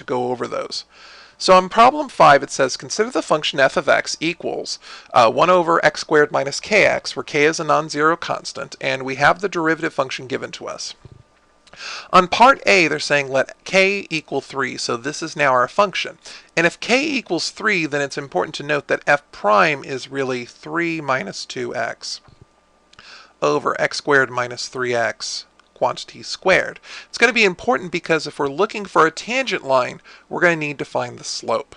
to go over those. So on problem 5 it says consider the function f of x equals 1 over x squared minus kx, where k is a non-zero constant, and we have the derivative function given to us. On part A, they're saying let k equal 3, so this is now our function. And if k equals 3, then it's important to note that f prime is really 3 minus 2x over x squared minus 3x quantity squared. It's going to be important because if we're looking for a tangent line, we're going to need to find the slope.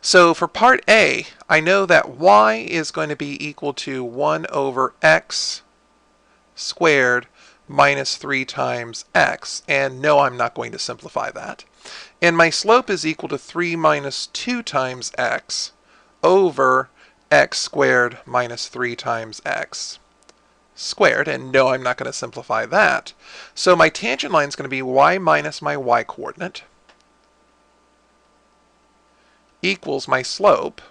So for part A, I know that y is going to be equal to 1 over x squared minus 3 times x, and no, I'm not going to simplify that. And my slope is equal to 3 minus 2 times x over x squared minus 3 times x squared, and no, I'm not going to simplify that. So my tangent line is going to be y minus my y coordinate equals my slope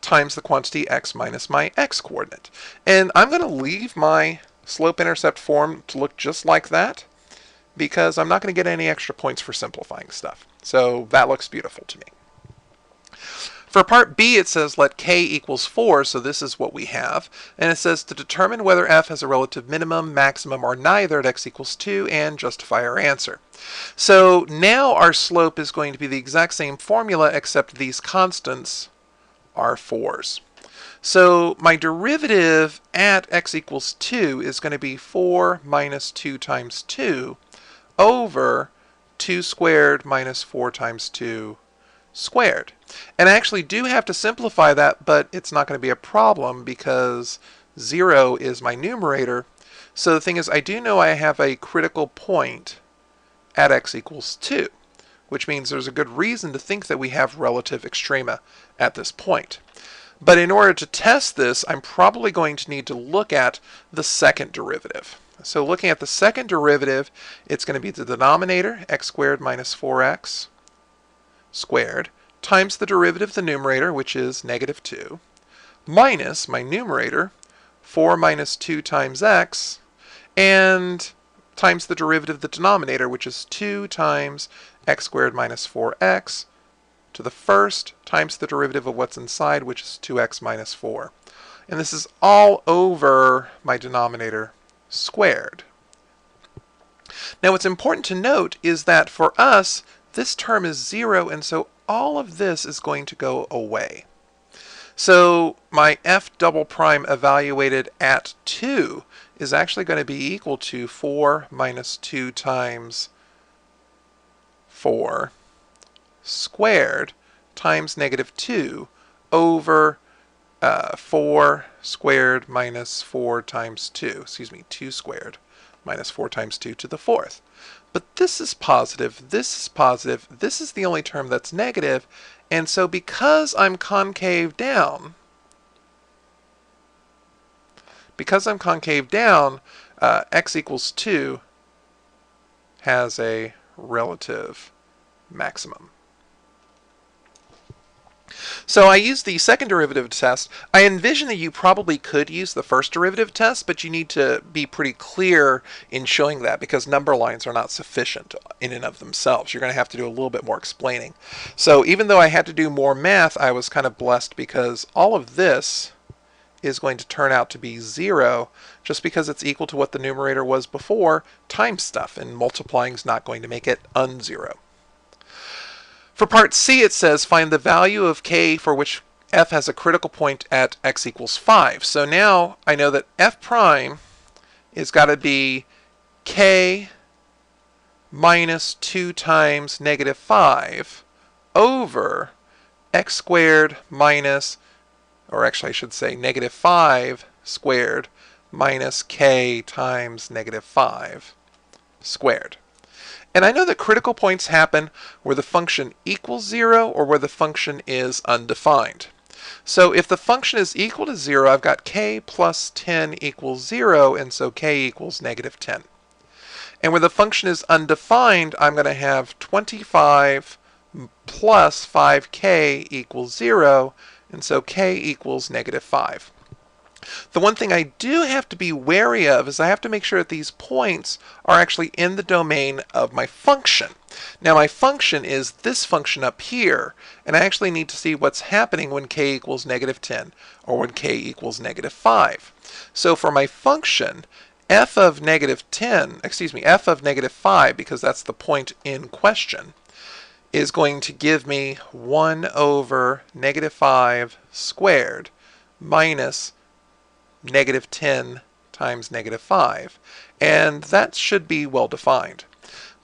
times the quantity x minus my x coordinate. And I'm going to leave my slope-intercept form to look just like that because I'm not going to get any extra points for simplifying stuff. So that looks beautiful to me. For part B, it says let k equals 4, so this is what we have. And it says to determine whether f has a relative minimum, maximum, or neither at x equals 2, and justify our answer. So now our slope is going to be the exact same formula, except these constants are 4s. So my derivative at x equals 2 is going to be 4 minus 2 times 2 over 2 squared minus 4 times 2 squared. And I actually do have to simplify that, but it's not going to be a problem because 0 is my numerator. So the thing is, I do know I have a critical point at x equals 2, which means there's a good reason to think that we have relative extrema at this point. But in order to test this, I'm probably going to need to look at the second derivative. So looking at the second derivative, it's going to be the denominator, x squared minus 4x squared, times the derivative of the numerator, which is negative 2, minus my numerator, 4 minus 2 times x, and times the derivative of the denominator, which is 2 times x squared minus 4x to the first times the derivative of what's inside, which is 2x minus 4. And this is all over my denominator squared. Now what's important to note is that for us, this term is 0, and so all of this is going to go away. So my f double prime evaluated at 2 is actually going to be equal to 4 minus 2 times 4 squared times negative 2 over 4 squared minus 4 times 2, 2 squared minus 4 times 2 to the 4th. But this is positive, this is positive, this is the only term that's negative, and so because I'm concave down, x equals 2 has a relative maximum. So I used the second derivative test. I envision that you probably could use the first derivative test, but you need to be pretty clear in showing that because number lines are not sufficient in and of themselves. You're going to have to do a little bit more explaining. So even though I had to do more math, I was kind of blessed because all of this is going to turn out to be 0 just because it's equal to what the numerator was before times stuff, and multiplying is not going to make it un-zero. For part C, it says find the value of k for which f has a critical point at x equals 5. So now I know that f prime is got to be k minus 2 times negative 5 over x squared minus, or actually I should say negative 5 squared minus k times negative 5 squared. And I know that critical points happen where the function equals 0 or where the function is undefined. So if the function is equal to 0, I've got k plus 10 equals 0, and so k equals negative 10. And where the function is undefined, I'm going to have 25 plus 5k equals 0, and so k equals negative 5. The one thing I do have to be wary of is I have to make sure that these points are actually in the domain of my function. Now my function is this function up here, and I actually need to see what's happening when k equals -10 or when k equals -5. So for my function, f of f of -5, because that's the point in question, is going to give me 1 over -5 squared minus -10 times -5. And that should be well defined.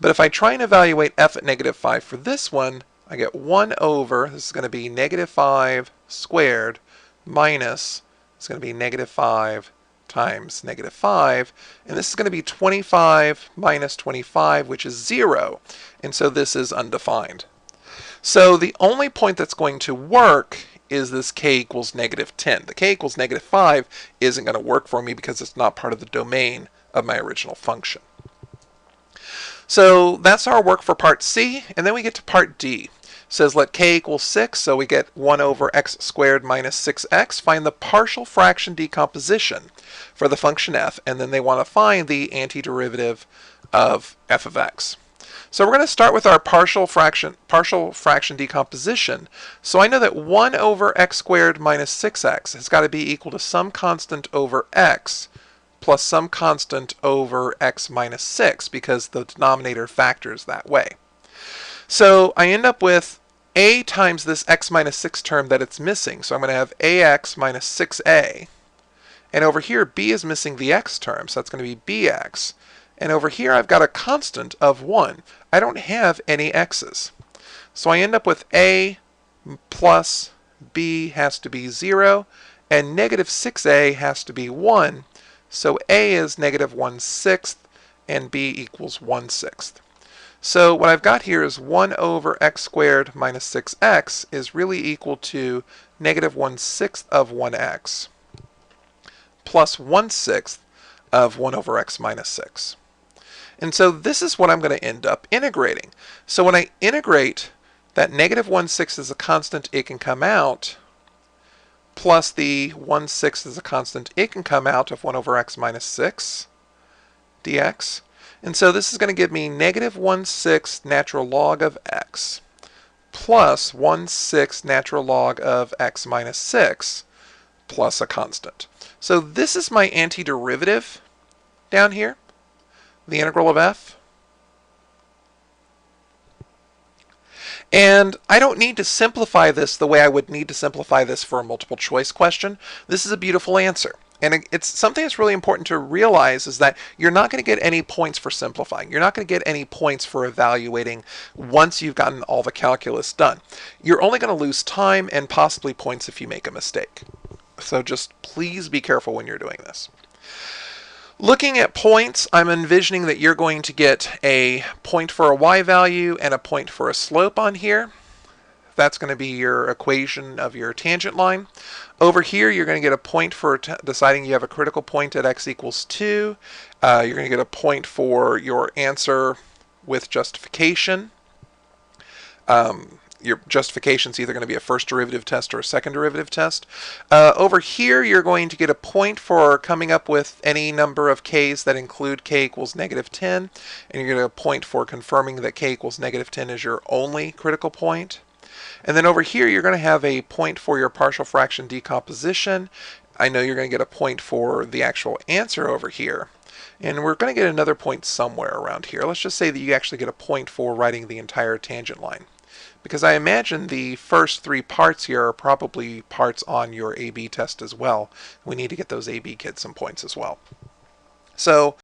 But if I try and evaluate f at -5 for this one, I get 1 over, this is going to be -5 squared minus, it's going to be -5 times -5, and this is going to be 25 minus 25, which is 0, and so this is undefined. So the only point that's going to work is this k equals -10. The k equals -5 isn't going to work for me because it's not part of the domain of my original function. So that's our work for part C, and then we get to part D. It says let k equal 6, so we get 1 over x squared minus 6x. Find the partial fraction decomposition for the function f, and then they want to find the antiderivative of f of x. So we're going to start with our partial fraction decomposition. So I know that 1 over x squared minus 6x has got to be equal to some constant over x plus some constant over x minus 6, because the denominator factors that way. So I end up with a times this x minus 6 term that it's missing. So I'm going to have ax minus 6a. And over here, b is missing the x term, so that's going to be bx. And over here, I've got a constant of 1. I don't have any x's. So I end up with a plus b has to be 0, and negative 6a has to be 1. So a is -1/6, and b equals 1/6. So what I've got here is 1 over x squared minus 6x is really equal to -1/6 of 1x plus 1/6 of 1 over x minus 6. And so this is what I'm going to end up integrating. So when I integrate that -1/6 is a constant, it can come out, plus the 1/6 is a constant, it can come out of 1 over x minus 6 dx. And so this is going to give me -1/6 natural log of x plus 1/6 natural log of x minus 6 plus a constant. So this is my antiderivative down here, the integral of f. And I don't need to simplify this the way I would need to simplify this for a multiple choice question. This is a beautiful answer. And it's something that's really important to realize is that you're not going to get any points for simplifying. You're not going to get any points for evaluating once you've gotten all the calculus done. You're only going to lose time and possibly points if you make a mistake. So just please be careful when you're doing this. Looking at points, I'm envisioning that you're going to get a point for a y value and a point for a slope on here. That's going to be your equation of your tangent line. Over here, you're going to get a point for deciding you have a critical point at x equals 2. You're going to get a point for your answer with justification. Your justification is either going to be a first derivative test or a second derivative test. Over here, you're going to get a point for coming up with any number of k's that include k equals -10, and you're going to get a point for confirming that k equals -10 is your only critical point. And then over here, you're going to have a point for your partial fraction decomposition. I know you're going to get a point for the actual answer over here. And we're going to get another point somewhere around here. Let's just say that you actually get a point for writing the entire tangent line, because I imagine the first 3 parts here are probably parts on your AB test as well. We need to get those AB kids some points as well. So